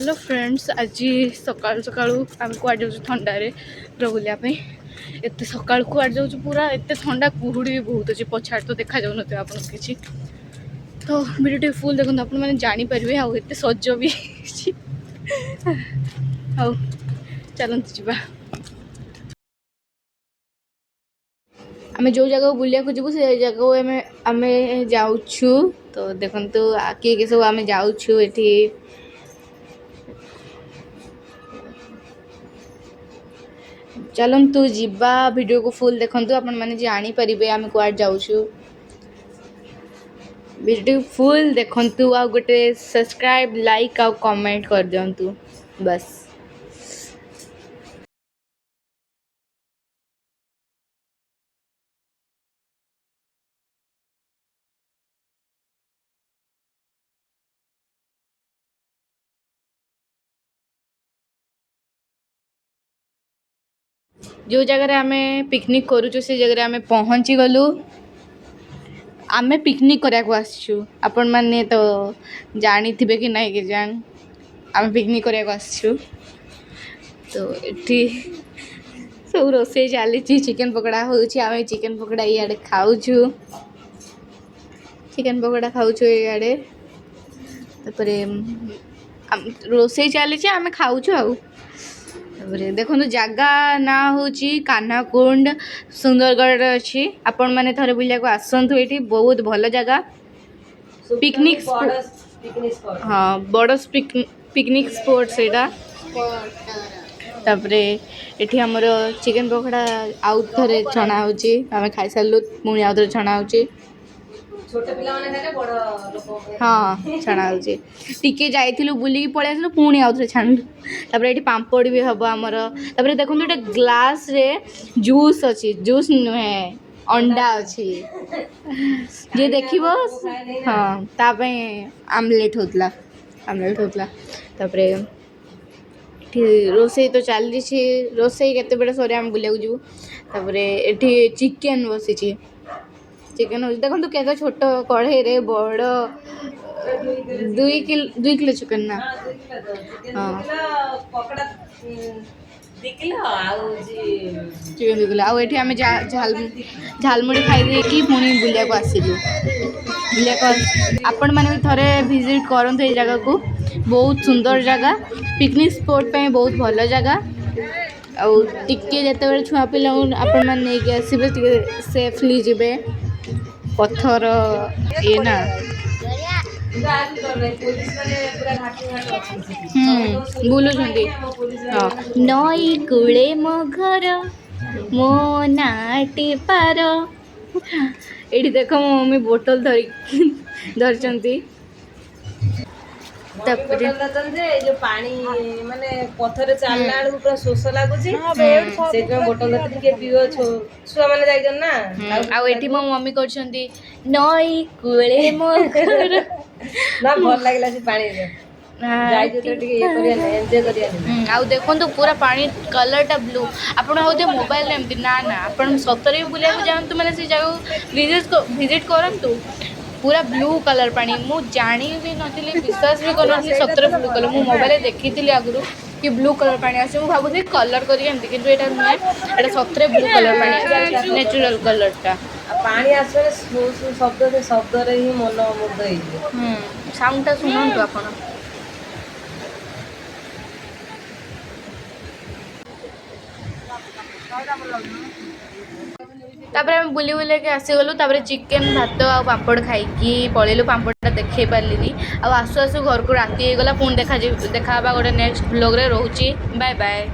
Hello friends, आज सकाल सकाल आम कड़े जाऊँ थंडारे पूरा बुलायापी। एत सकाल कड़े जाऊँ पूरा एत ठंडा कुहुड़ी भी बहुत अच्छे पछाड़ तो देखा जाऊन आप किसी तो वीडियो फुल देखो आप जानीपर आते सज भी हाँ चलते जावा आम जो जगह बुलिया जीवु से जगह आम जाऊँ तो देखु किए सब आम जाऊँ ये चलतु जीवा वीडियो को फुल देखु आपण मैंने जानीपर आम कड़ जाऊँ वीडियो फुल देखु आ गोटे सब्सक्राइब लाइक आ कमेंट कर दिंतु बस। जो जगह आम पिकनिक करूँ से जगह आम पहुँची गलु आम पिकनिक कराया आसचु आपण मैंने तो जानी थे कि नहीं कि जान आम पिकनिक कराया आसचु तो ये सब रोसे चली चिकेन पकड़ा हो चिकेन पकड़ा इे खाऊ चिकेन पकड़ा खाऊ इे रोसे चली आम खाऊ देखो जगह ना हूँ कान्हाकुंड सुंदरगढ़ अच्छी आपण मैंने थोड़े बुलाक आसतु ये बहुत भल जगह पिकनिक हाँ बड़ पिकनिक स्पॉट से ये आमर चिकेन पकड़ा आउ थे छणा हो खाई सारू पुणी आउ थे छणा हो हाँ छणा होके जाइलु बुलिकी पलि आसलु पुणी आउ थे छाणु ये पापड़ भी हम आमर देखो गोटे ग्लास रे जूस अच्छी जूस नुहे अंडा अच्छी जे देख हाँ ताप आमलेट होता रोसे तो चली रोसे केते बड़े सर आम बुलाक जीव ये चिकेन बसी चिकेन हो देखो के छोट कढ़ई रे बड़ 2 किलो चिकेन ना हाँ चिकेन 2 किलो आठ आम झालमुड़ी खाई कि पुणी बुलाक आसलु बुलाक आपण मैंने थे विजिट करूँ ये जगह को बहुत सुंदर जगह पिकनिक स्पॉट पे बहुत भल जगह आउ टिके जिते छुआ पिला आपण मैंने नहीं आसबे सेफली जीवे पत्थर ये ना बुलूँ हाँ नई कूले मो घर मो नाटी पार ये देख मो मम्मी बोतल धरी जो पानी माने पथर चलना बेलू पूरा शोष लगुच बोतल पीओ छुआ मैंने जाइछन ना आउ मो मम्मी कर नई कूले मो घर ना भल लगे से पानी आउ देखो पूरा पानी कलर टा ब्लू आप मोबाइल एमती ना ना आप सतरे भी बुलाक जातु मैंने से जगह विजिट करूँ पूरा ब्लू कलर पानी मु जानी भी नी विश्वास भी कर सतरे ब्लू कलर मु मोबाइल देखी थी आगु कि ब्लू कलर पानी आस भावुली कलर करमती कि नुहे ये सतरे ब्लू कलर पानी नेचुरल कलर टा पानी आसले शब्द शब्द ही मन मुग्ध साउंड टा शुणु आप तापर हम बुली बुला के आसीगलु चिकेन भात आ पापड़ खाई पलैलु पापड़ा देखे पार्ली आसु आसु घर को राति हो गला पुणी देखा गोटे नेक्स्ट ब्लॉग रे रोची बाय बाय।